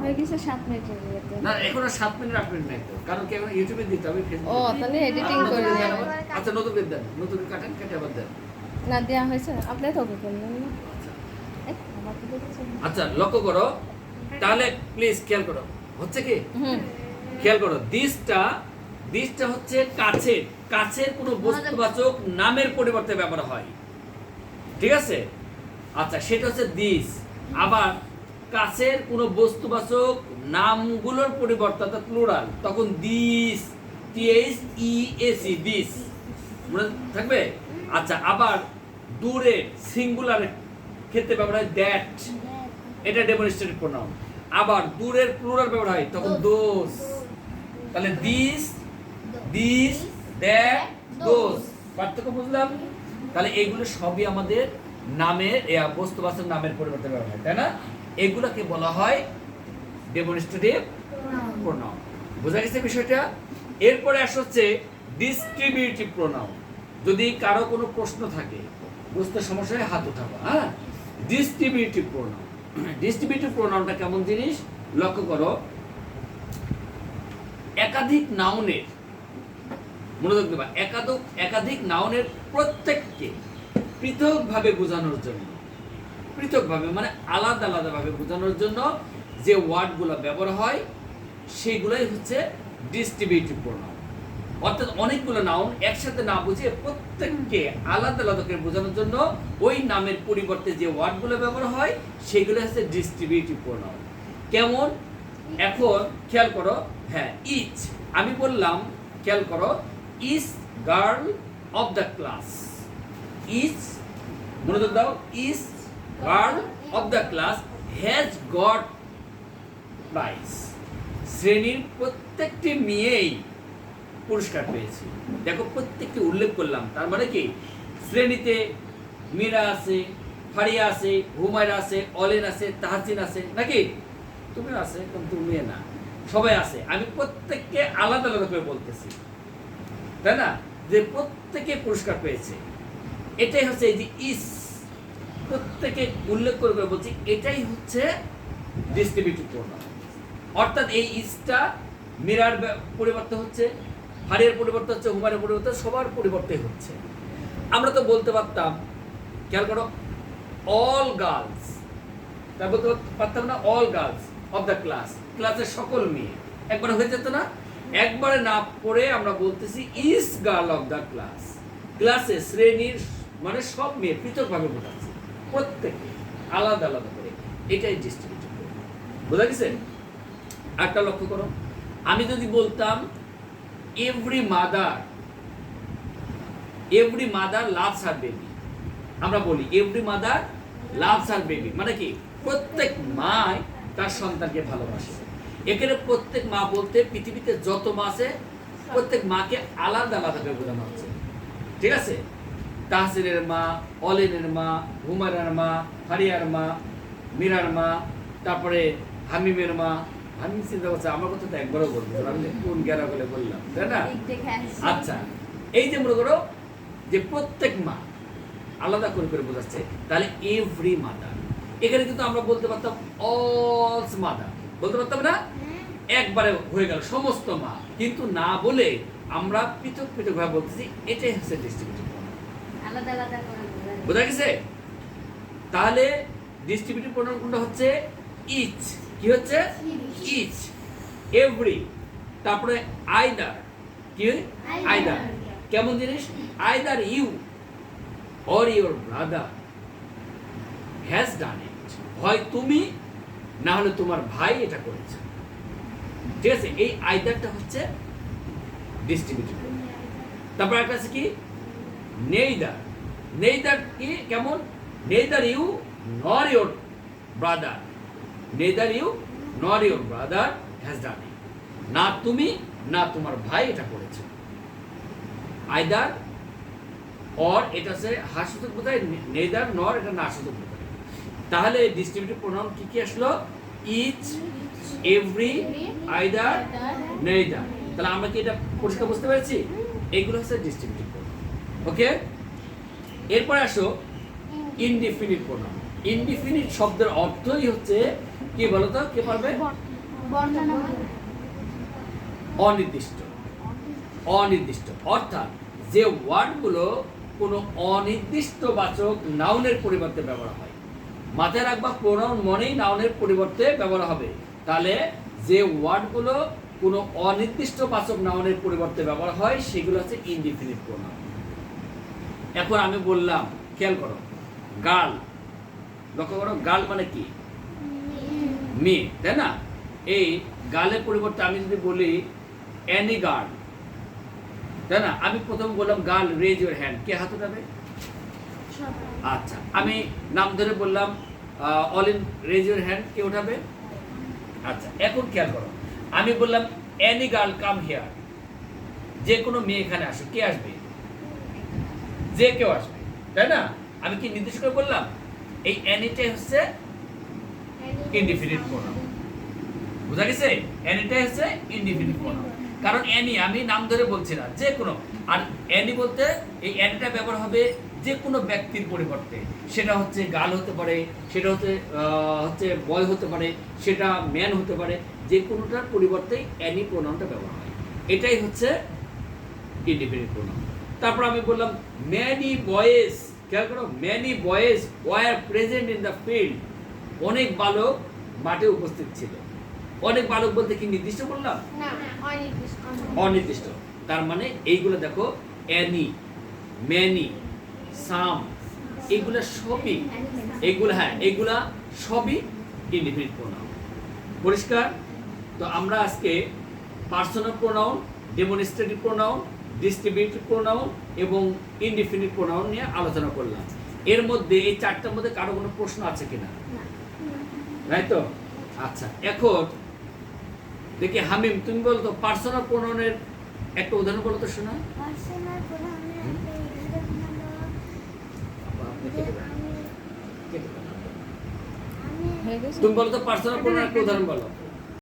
হয়ে গেছে 7 মিনিটের মতো। না এখন আর 7 মিনিট 8 মিনিট নাই তো, কারণ কি এখন ইউটিউবে দিতে হবে, ফেসবুকে। ও তাহলে এডিটিং করে দেন। আচ্ছা নতুন করে দেন, নতুন কাটেন, কেটে আবার দেন। না দেয়া হয়েছে, আপনি তো ওকে করলেন না। আচ্ছা এই, আমার তো দেখেছি। আচ্ছা লক্ষ্য করো, তাহলে প্লিজ খেয়াল করো, হচ্ছে কি খেয়াল করো, দিসটা হচ্ছে কাছের, কাছের কোনো বস্তুবাচক নামের পরিবর্তে ব্যবহার হয়, ঠিক আছে? আচ্ছা সেটা হচ্ছে দিস। আবার কাছের কোনো বস্তুবাচক নামগুলোর পরিবর্তে অর্থাৎ প্লুরাল, তখন দিস, THEAC, দিস মনে থাকবে। আচ্ছা আবার দূরের সিঙ্গুলারের ক্ষেত্রে ব্যবহার হয় দ্যাট, এটা ডেমনস্ট্রেটিভ প্রোনাউন। আবার দূরের প্লুরাল ব্যবহার হয় তখন দোজ। তাহলে দিস, দ্যাট, দোজ, পার্থক্য বুঝলাম? তাহলে এগুলো সবই আমাদের নামের বস্তুবাচক নামের পরিবর্তে ব্যবহার হয়, তাই না? এগুলোকে বলা হয় ডেমনস্ট্রেটিভ প্রোনাউন। বোঝা গেছে বিষয়টা? এরপরে আসছে হচ্ছে ডিস্ট্রিবিউটিভ প্রোনাউন। যদি কারো কোনো প্রশ্ন থাকে, বুঝতে সমস্যা হয় হাত উঠাবো। হ্যাঁ, ডিস্ট্রিবিউটিভ প্রোনাউন। ডিস্ট্রিবিউটিভ প্রোনাউনটা কেমন জিনিস লক্ষ্য করো, একাধিক নাউনের, মনোযোগ দেবা, একাধিক নাউনের প্রত্যেককে পৃথকভাবে বোঝানোর জন্য, পৃথকভাবে মানে আলাদা আলাদাভাবে বোঝানোর জন্য যে ওয়ার্ডগুলো ব্যবহার হয় সেগুলোই হচ্ছে ডিস্ট্রিবিউটিভ প্রোনাউন। অর্থাৎ অনেকগুলো নাউন একসাথে না বুঝিয়ে প্রত্যেককে আলাদা আলাদা করে বোঝানোর জন্য ওই নামের পরিবর্তে যে ওয়ার্ডগুলো ব্যবহার হয় সেগুলো হচ্ছে ডিস্ট্রিবিউটিভ প্রোনাউন। কেমন? এখন খেয়াল করো, হ্যাঁ ইচ, আমি বললাম খেয়াল করো, is girl of the class. Is, মনোযোগ দাও, is girl of the class has got prize. শ্রেণীর প্রত্যেকটি মেয়েই পুরস্কার পেয়েছে। দেখো প্রত্যেকটি উল্লেখ করলাম, তার মানে কি শ্রেণীতে মীরা আছে, ফারিয়া আছে, হুমায়রা আছে, অলেন আছে, তাহসিন আছে, নাকি তুমি আছে, কিন্তু মেয়ে না, সবাই আছে। আমি প্রত্যেককে আলাদা আলাদা করে বলতেছি, তাই না, যে প্রত্যেকে পুরস্কার পেয়েছে। এটাই হচ্ছে এই যে ইস, প্রত্যেকে উল্লেখ করে করে বলছি, এটাই হচ্ছে ডিস্ট্রিবিউটিভ প্রোনাউন। অর্থাৎ এই ইসটা মীরার পরিবর্তে হচ্ছে, ফারিয়ার পরিবর্তে হচ্ছে, হুমায়রার পরিবর্তে, সবার পরিবর্তে হচ্ছে। আমরা তো বলতে পারতাম, খেয়াল করো, অল গার্লস, তা বলতে পারতাম না, all girls of the class, ক্লাসের সকল মেয়ে, একবারে হয়ে যেত না? একবারে না পড়ে আমরা বলতেছি is girl of the class, ক্লাসে শ্রেণীর মানে সব মেয়ে পৃথকভাবে বোঝাচ্ছে, প্রত্যেকে আলাদা আলাদা করে, এটাই ডিস্ট্রিবিউটিভ। বোঝা গেছে? একটা লক্ষ্য করো, আমি যদি বলতাম every mother loves her baby, আমরা বলি every mother loves her baby, মানে কি প্রত্যেক মাই তার সন্তানকে ভালোবাসে। এখানে প্রত্যেক মা বলতে পৃথিবীতে যত মা আছে প্রত্যেক মাকে আলাদা আলাদা করে বোঝানো হচ্ছে, ঠিক আছে? তাহসিনের মা, অলেনের মা, হুমায়রার মা, ফারিয়ার মা, মীরার মা, তারপরে হামিমের মা। আমি চিন্তা করছি আমার কথা তো একবারও বলবো, আমি কোন গেরা বলে বললাম, তাই না? আচ্ছা, এই যে মনে করো যে প্রত্যেক মা আলাদা করে করে বোঝাচ্ছে, তাহলে এভরি মাদার। এখানে কিন্তু আমরা বলতে পারতাম অলস মাদার, বলতে পারতাম না? একবারে হয়ে গেল সমস্ত মা, কিন্তু না বলে আমরা পৃথক পৃথক ভাবে বলতেছি, এটাই হচ্ছে ডিস্ট্রিবিউটিভ প্রোনাউন। আলাদা আলাদা করে বোঝা গেছে? তাহলে ডিস্ট্রিবিউটিভ প্রোনাউন কোনটা হচ্ছে? ইচ। কি হচ্ছে? ইচ, এভরি, তারপরে আইদার। কি? আইদার। কেমন জিনিস? Either you or your brother has done it, হয় তুমি না হলে তোমার ভাই এটা করেছে, ঠিক আছে? এই আইদারটা হচ্ছে ডিস্ট্রিবিউটিভ। তারপর একটা আছে কি নেইদার। নেইদার কি কেমন? Neither you nor your brother, neither you nor your brother has done it, না তুমি না তোমার ভাই এটা করেছে। আইদার অর, এটা হচ্ছে হাসূচক বোঝায়, নেইদার নর এটা না সূচক বোঝায়। তাহলে ডিস্ট্রিবিউটিভ প্রোনাউন কি কি আসলো? Each, every, either, neither. তাহলে আমরা কি এটা পরিষ্কার বুঝতে পেরেছি? এইগুলো হচ্ছে ডিস্ট্রিবিউটিভ প্রোনাউন। ওকে, এরপরে আসো ইনডিফিনিট প্রোনাউন। ইনডিফিনিট শব্দের অর্থই হচ্ছে কি বলতো, কে পারবে? বর্ণনা অনির্দিষ্ট। অনির্দিষ্ট অর্থাৎ যে ওয়ার্ডগুলো কোনো অনির্দিষ্টবাচক নাউনের পরিবর্তে ব্যবহার হয়, মাথায় রাখবা প্রোনাউন মনেই নাউনের পরিবর্তে ব্যবহার হবে। তাহলে যে ওয়ার্ডগুলো কোনো অনির্দিষ্টবাচক নাউনের পরিবর্তে ব্যবহার হয় সেগুলো হচ্ছে ইনডিফিনিট প্রোনাউন। এখন আমি বললাম, খেয়াল করো, গার্ল, লক্ষ্য করো, গার্ল মানে কি? মেয়ে, তাই না? এই গার্লের পরিবর্তে আমি যদি বলি এনি গার্ল, তাই না? আমি প্রথম বললাম গার্ল, রেজ ইউর হ্যান্ড, কে হাত উঠাবে? আচ্ছা, আমি নাম ধরে বললাম অলিন, রেজ ইউর হ্যান্ড, কে উঠাবে? আচ্ছা, এখন খেয়াল করো, আমি বললাম এনি গার্ল কাম হিয়ার, যে কোনো মেয়ে এখানে আসে, কে আসবে? যে কেউ আসবে, তাই না? আমি কি নির্দিষ্ট করে বললাম? এই এনিটাই হচ্ছে ইনডিফিনিট প্রোনাউন। বুঝা গেছে? এনিটাই হচ্ছে ইনডিফিনিট প্রোনাউন, কারণ এনি আমি নাম ধরে বলছি না, যে কোনো। আর এনি বলতে এই এনিটা ব্যবহার হবে যে কোনো ব্যক্তির পরিবর্তে, সেটা হচ্ছে গার্ল হতে পারে, সেটা হচ্ছে বয় হতে পারে, সেটা ম্যান হতে পারে, যে কোনোটার পরিবর্তে এনি প্রোনাউনটা ব্যবহার হয়। এটাই হচ্ছে ইনডিফিনিট প্রোনাউন। তারপর আমি বললাম মেনি বয়েজ, খেয়াল করো, many boys were present in the field, অনেক বালক মাঠে উপস্থিত ছিল। অনেক বালক বলতে কি নির্দিষ্ট বললাম? না, অনির্দিষ্ট। অনির্দিষ্ট। তার মানে এইগুলো দেখো, এনি, মেনি, সাম, এগুলা সবই, এগুলা সবই ইনডিফিনিট প্রোনাউন। পরিষ্কার? তো আমরা আজকে personal pronoun, demonstrative pronoun, distributive pronoun এবং ইনডিফিনিট প্রোনাউন নিয়ে আলোচনা করলাম। এর মধ্যে এই চারটার মধ্যে কারো কোনো প্রশ্ন আছে কিনা? তাই তো? আচ্ছা, এখন দেখি হামিম, তুমি বলো তো পার্সোনাল প্রোনাউনের একটা উদাহরণ বলো তো, শোনা। পার্সোনাল প্রোনাউনের একটা উদাহরণ হলো হয়ে গেছে? তুমি বলো তো পার্সোনাল প্রোনাউনের একটা উদাহরণ বলো।